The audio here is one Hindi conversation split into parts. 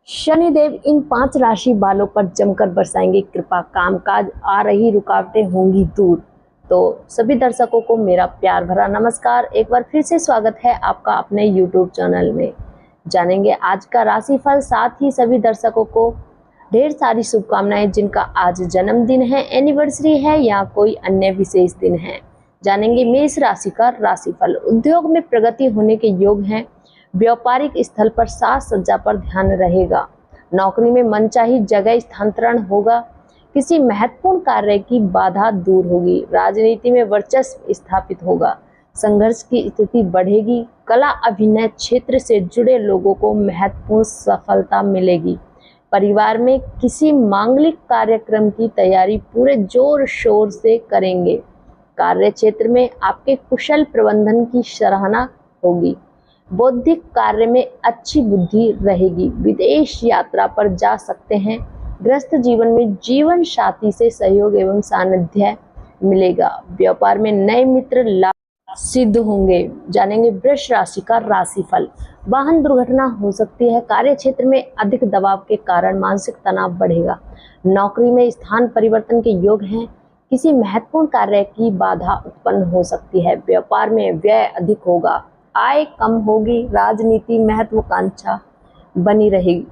शनिदेव इन 5 राशि वालों पर जमकर बरसाएंगे कृपा। कामकाज आ रही रुकावटें होंगी दूर। तो सभी दर्शकों को मेरा प्यार भरा नमस्कार। एक बार फिर से स्वागत है आपका अपने YouTube चैनल में। जानेंगे आज का राशिफल, साथ ही सभी दर्शकों को ढेर सारी शुभकामनाएं जिनका आज जन्मदिन है, एनिवर्सरी है या कोई अन्य विशेष दिन है। जानेंगे मेष राशि का राशिफल। उद्योग में प्रगति होने के योग हैं। व्यापारिक स्थल पर साज सज्जा पर ध्यान रहेगा। नौकरी में मनचाही जगह स्थानांतरण होगा। किसी महत्वपूर्ण कार्य की बाधा दूर होगी। राजनीति में वर्चस्व स्थापित होगा। संघर्ष की स्थिति बढ़ेगी। कला अभिनय क्षेत्र से जुड़े लोगों को महत्वपूर्ण सफलता मिलेगी। परिवार में किसी मांगलिक कार्यक्रम की तैयारी पूरे जोर शोर से करेंगे। कार्य क्षेत्र में आपके कुशल प्रबंधन की सराहना होगी। बौद्धिक कार्य में अच्छी बुद्धि रहेगी। विदेश यात्रा पर जा सकते हैं। गृहस्थ जीवन में जीवन साथी से सहयोग एवं सानिध्य मिलेगा। व्यापार में नए मित्र लाभ सिद्ध होंगे। जानेंगे वृष राशि का राशिफल। वाहन दुर्घटना हो सकती है। कार्य क्षेत्र में अधिक दबाव के कारण मानसिक तनाव बढ़ेगा। नौकरी में स्थान परिवर्तन के योग हैं। किसी महत्वपूर्ण कार्य की बाधा उत्पन्न हो सकती है। व्यापार में व्यय अधिक होगा। आय कम होगी। राजनीति महत्वाकांक्षा बनी रहेगी।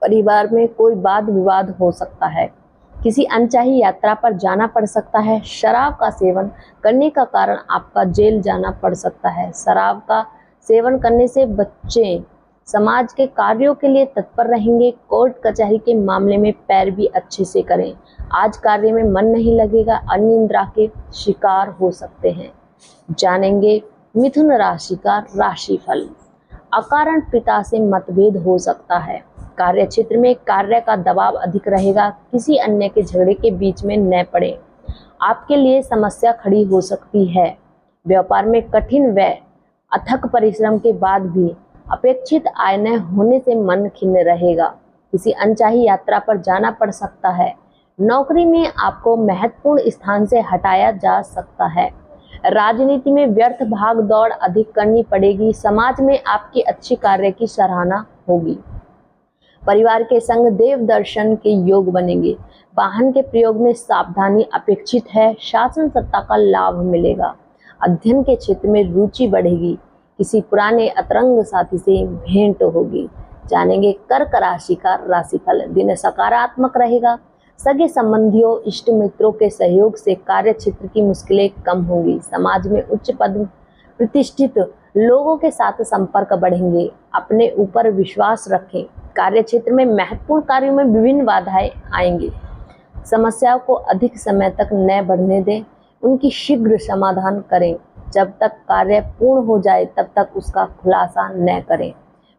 परिवार में कोई वाद विवाद हो सकता है। किसी अनचाही यात्रा पर जाना पड़ सकता है। शराब का सेवन करने का कारण आपका जेल जाना पड़ सकता है। शराब का सेवन करने से बच्चे समाज के कार्यों के लिए तत्पर रहेंगे। कोर्ट कचहरी के मामले में पैरवी अच्छे से करें। आज कार्य में मन नहीं लगेगा। अनिद्रा के शिकार हो सकते हैं। जानेंगे मिथुन राशि का राशिफल। अकारण पिता से मतभेद हो सकता है। कार्य क्षेत्र में कार्य का दबाव अधिक रहेगा। किसी अन्य के झगड़े के बीच में न पड़े। आपके लिए समस्या खड़ी हो सकती है। व्यापार में कठिन व अथक परिश्रम के बाद भी अपेक्षित आय न होने से मन खिन्न रहेगा। किसी अनचाही यात्रा पर जाना पड़ सकता है। नौकरी में आपको महत्वपूर्ण स्थान से हटाया जा सकता है। राजनीति में व्यर्थ भाग दौड़ अधिक करनी पड़ेगी। समाज में आपकी अच्छी कार्य की सराहना होगी। परिवार के संग देव दर्शन के योग बनेंगे। वाहन के प्रयोग में सावधानी अपेक्षित है। शासन सत्ता का लाभ मिलेगा। अध्ययन के क्षेत्र में रुचि बढ़ेगी। किसी पुराने अतरंग साथी से भेंट होगी। जानेंगे कर्क राशि का राशिफल। दिन सकारात्मक रहेगा। सगे संबंधियों इष्ट मित्रों के सहयोग से कार्य क्षेत्र की मुश्किलें कम होंगी। समाज में उच्च पद प्रतिष्ठित लोगों के साथ संपर्क बढ़ेंगे। अपने ऊपर विश्वास रखें। कार्य क्षेत्र में महत्वपूर्ण कार्यों में विभिन्न बाधाएं आएंगी। समस्याओं को अधिक समय तक न बढ़ने दें। उनकी शीघ्र समाधान करें। जब तक कार्य पूर्ण हो जाए तब तक उसका खुलासा न करें।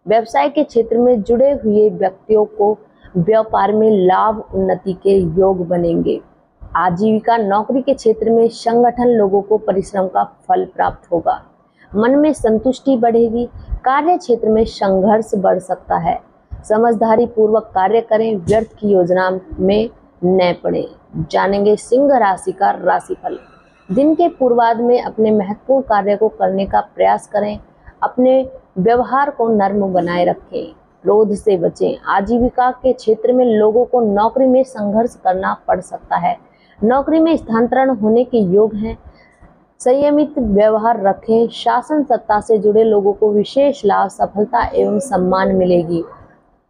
व्यवसाय के क्षेत्र में जुड़े हुए व्यक्तियों को व्यापार में लाभ उन्नति के योग बनेंगे। आजीविका नौकरी के क्षेत्र में संगठन लोगों को परिश्रम का फल प्राप्त होगा। मन में संतुष्टि बढ़ेगी। कार्य क्षेत्र में संघर्ष बढ़ सकता है। समझदारी पूर्वक कार्य करें। व्यर्थ की योजना में न पड़े। जानेंगे सिंह राशि का राशिफल। दिन के पूर्वार्ध में अपने महत्वपूर्ण कार्य को करने का प्रयास करें। अपने व्यवहार को नर्म बनाए रखें। क्रोध से बचें। आजीविका के क्षेत्र में लोगों को नौकरी में संघर्ष करना पड़ सकता है। नौकरी में स्थानांतरण होने के योग हैं। संयमित व्यवहार रखें। शासन सत्ता से जुड़े लोगों को विशेष लाभ, सफलता एवं सम्मान मिलेगी।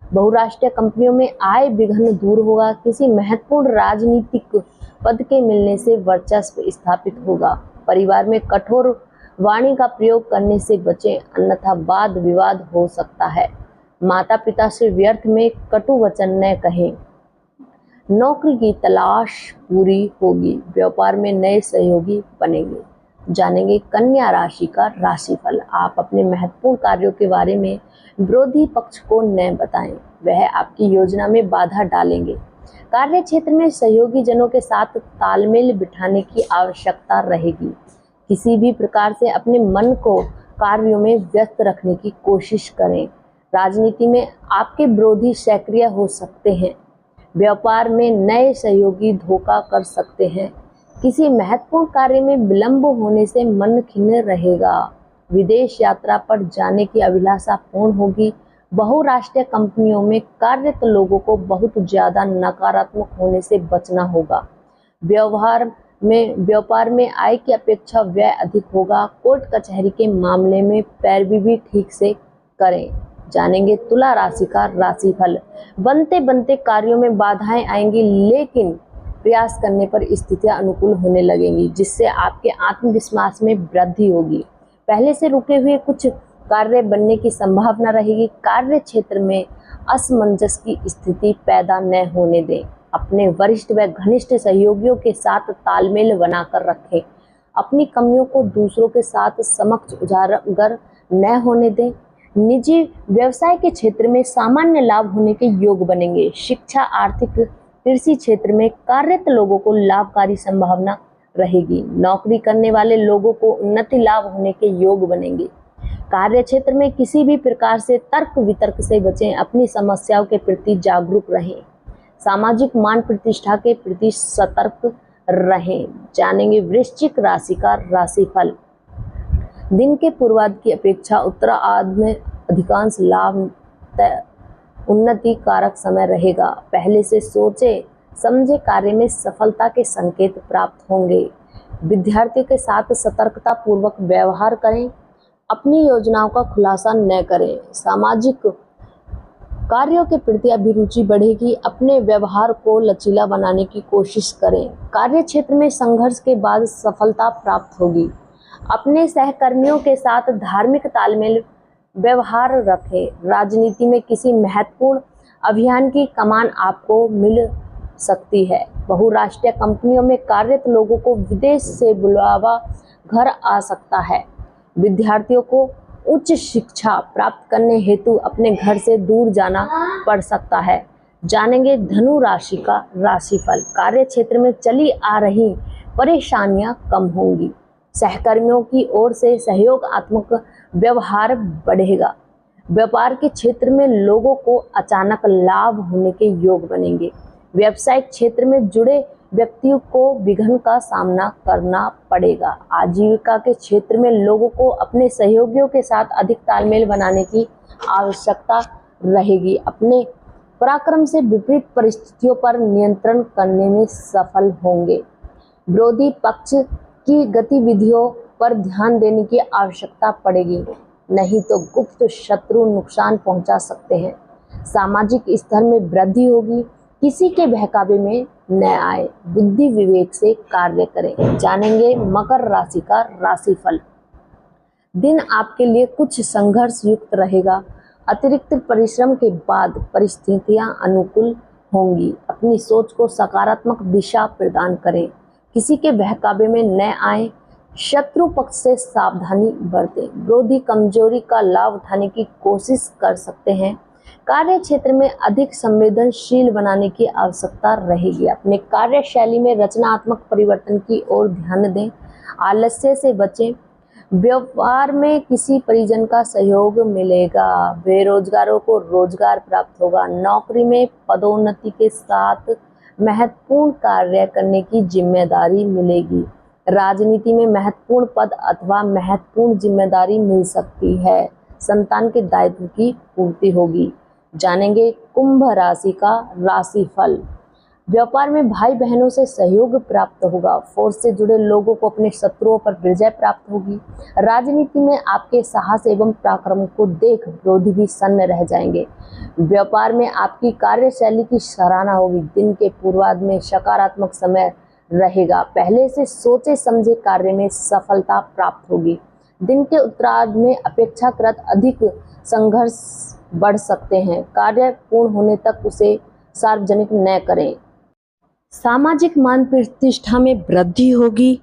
बहुराष्ट्रीय कंपनियों में आय विघ्न दूर होगा। किसी महत्वपूर्ण राजनीतिक पद के मिलने से वर्चस्व स्थापित होगा। परिवार में कठोर वाणी का प्रयोग करने से बचें, अन्यथा वाद विवाद हो सकता है। माता पिता से व्यर्थ में कटु वचन न कहें। नौकरी की तलाश पूरी होगी। व्यापार में नए सहयोगी बनेंगे। जानेंगे कन्या राशि का राशिफल। आप अपने महत्वपूर्ण कार्यों के बारे में विरोधी पक्ष को न बताएं। वह आपकी योजना में बाधा डालेंगे। कार्य क्षेत्र में सहयोगी जनों के साथ तालमेल बिठाने की आवश्यकता रहेगी। किसी भी प्रकार से अपने मन को कार्यों में व्यस्त रखने की कोशिश करें। राजनीति में आपके विरोधी सक्रिय हो सकते हैं। व्यापार में नए सहयोगी धोखा कर सकते हैं। किसी महत्वपूर्ण कार्य में विलंब होने से मन खिन्न रहेगा। विदेश यात्रा पर जाने की अभिलाषा पूर्ण होगी। बहुराष्ट्रीय कंपनियों में कार्यरत लोगों को बहुत ज्यादा नकारात्मक होने से बचना होगा। व्यापार में आय की अपेक्षा व्यय अधिक होगा। कोर्ट कचहरी के मामले में पैरवी भी ठीक से करें। जानेंगे तुला राशि का राशिफल। बनते बनते कार्यों में बाधाएं आएंगी, लेकिन प्रयास करने पर स्थितियां अनुकूल होने लगेंगी, जिससे आपके आत्मविश्वास में वृद्धि होगी। पहले से रुके हुए कुछ कार्य बनने की संभावना रहेगी। कार्य क्षेत्र में असमंजस की स्थिति पैदा न होने दें। अपने वरिष्ठ व घनिष्ठ सहयोगियों के साथ तालमेल बनाकर रखें। अपनी कमियों को दूसरों के साथ समक्ष उजागर न होने दें। निजी व्यवसाय के क्षेत्र में सामान्य लाभ होने के योग बनेंगे। शिक्षा, आर्थिक, कृषि क्षेत्र में कार्यरत लोगों को लाभकारी संभावना रहेगी। नौकरी करने वाले लोगों को उन्नति लाभ होने के योग बनेंगे। कार्य क्षेत्र में किसी भी प्रकार से तर्क वितर्क से बचें। अपनी समस्याओं के प्रति जागरूक रहें। सामाजिक मान प्रतिष्ठा के प्रति सतर्क रहें। जानेंगे वृश्चिक राशि का राशिफल। दिन के पूर्वार्ध की अपेक्षा उत्तरार्ध में अधिकांश लाभ उन्नति कारक समय रहेगा। पहले से सोचे समझे कार्य में सफलता के संकेत प्राप्त होंगे। विद्यार्थियों के साथ सतर्कता पूर्वक व्यवहार करें। अपनी योजनाओं का खुलासा न करें। सामाजिक कार्यों के प्रति अभिरुचि बढ़ेगी। अपने व्यवहार को लचीला बनाने की कोशिश करें। कार्य क्षेत्र में संघर्ष के बाद सफलता प्राप्त होगी। अपने सहकर्मियों के साथ धार्मिक तालमेल व्यवहार रखें। राजनीति में किसी महत्वपूर्ण अभियान की कमान आपको मिल सकती है। बहुराष्ट्रीय कंपनियों में कार्यरत लोगों को विदेश से बुलावा घर आ सकता है। विद्यार्थियों को उच्च शिक्षा प्राप्त करने हेतु अपने घर से दूर जाना पड़ सकता है। जानेंगे धनु राशि का राशिफल। कार्य क्षेत्र में चली आ रही परेशानियां कम होंगी। सहकर्मियों की ओर से सहयोगात्मक व्यवहार बढ़ेगा। व्यापार के क्षेत्र में लोगों को अचानक लाभ होने के योग बनेंगे। व्यावसायिक क्षेत्र में जुड़े व्यक्तियों को विघ्न का सामना करना पड़ेगा। आजीविका के क्षेत्र में लोगों को अपने सहयोगियों के साथ अधिक तालमेल बनाने की आवश्यकता रहेगी। अपने पराक्रम से विपरीत परिस्थितियों पर नियंत्रण करने में सफल होंगे। विरोधी पक्ष की गतिविधियों पर ध्यान देने की आवश्यकता पड़ेगी, नहीं तो गुप्त शत्रु नुकसान पहुंचा सकते हैं। सामाजिक स्तर में वृद्धि होगी। किसी के बहकावे में न आए। बुद्धि विवेक से कार्य करें। जानेंगे मकर राशि का राशिफल। दिन आपके लिए कुछ संघर्ष युक्त रहेगा। अतिरिक्त परिश्रम के बाद परिस्थितियां अनुकूल होंगी। अपनी सोच को सकारात्मक दिशा प्रदान करें। किसी के बहकावे में न आए। शत्रु पक्ष से सावधानी बरतें। विरोधी कमजोरी का लाभ उठाने की कोशिश कर सकते हैं। कार्य क्षेत्र में अधिक संवेदनशील बनाने की आवश्यकता रहेगी। अपने कार्यशैली में रचनात्मक परिवर्तन की ओर ध्यान दें। आलस्य से बचें। व्यापार में किसी परिजन का सहयोग मिलेगा। बेरोजगारों को रोजगार प्राप्त होगा। नौकरी में पदोन्नति के साथ महत्वपूर्ण कार्य करने की जिम्मेदारी मिलेगी। राजनीति में महत्वपूर्ण पद अथवा महत्वपूर्ण जिम्मेदारी मिल सकती है। संतान के दायित्व की पूर्ति होगी। जानेंगे कुंभ राशि का राशिफल। व्यापार में भाई बहनों से सहयोग प्राप्त होगा। फौज से जुड़े लोगों को अपने शत्रुओं पर विजय प्राप्त होगी। राजनीति में आपके साहस एवं पराक्रम को देख विरोधी भी सन्न रह जाएंगे। व्यापार में आपकी कार्यशैली की सराहना होगी। दिन के पूर्वार्ध में सकारात्मक समय रहेगा। पहले से सोचे समझे कार्य में सफलता प्राप्त होगी। दिन के उत्तरार्ध में अपेक्षाकृत अधिक संघर्ष बढ़ सकते हैं। कार्य पूर्ण होने तक उसे सार्वजनिक न करें। सामाजिक मान प्रतिष्ठा में वृद्धि होगी।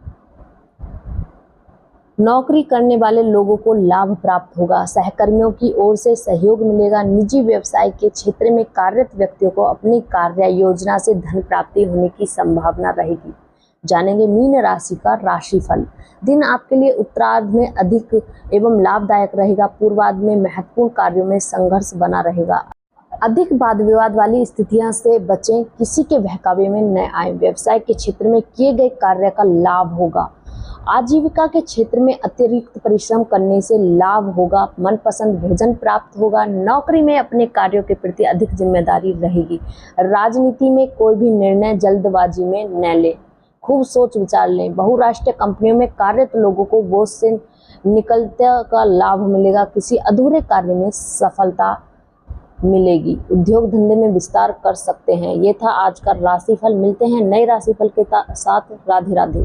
नौकरी करने वाले लोगों को लाभ प्राप्त होगा। सहकर्मियों की ओर से सहयोग मिलेगा। निजी व्यवसाय के क्षेत्र में कार्यरत व्यक्तियों को अपनी कार्य योजना से धन प्राप्ति होने की संभावना रहेगी। जानेंगे मीन राशि का राशिफल। दिन आपके लिए उत्तरार्ध में अधिक एवं लाभदायक रहेगा। पूर्वार्ध में महत्वपूर्ण कार्यों में संघर्ष बना रहेगा। अधिक वाद विवाद वाली स्थितियां से बचें। किसी के बहकावे में न आए। व्यवसाय के क्षेत्र में किए गए कार्य का लाभ होगा। आजीविका के क्षेत्र में अतिरिक्त परिश्रम करने से लाभ होगा, मनपसंद भोजन प्राप्त होगा, नौकरी में अपने कार्यों के प्रति अधिक जिम्मेदारी रहेगी। राजनीति में कोई भी निर्णय जल्दबाजी में न लें, खूब सोच विचार लें। बहुराष्ट्रीय कंपनियों में कार्यरत लोगों को बोझ से निकलता का लाभ मिलेगा, किसी अधूरे कार्य में सफलता मिलेगी, उद्योग धंधे में विस्तार कर सकते हैं। ये था आज का राशिफल। मिलते हैं नए राशिफल के साथ। राधे राधे।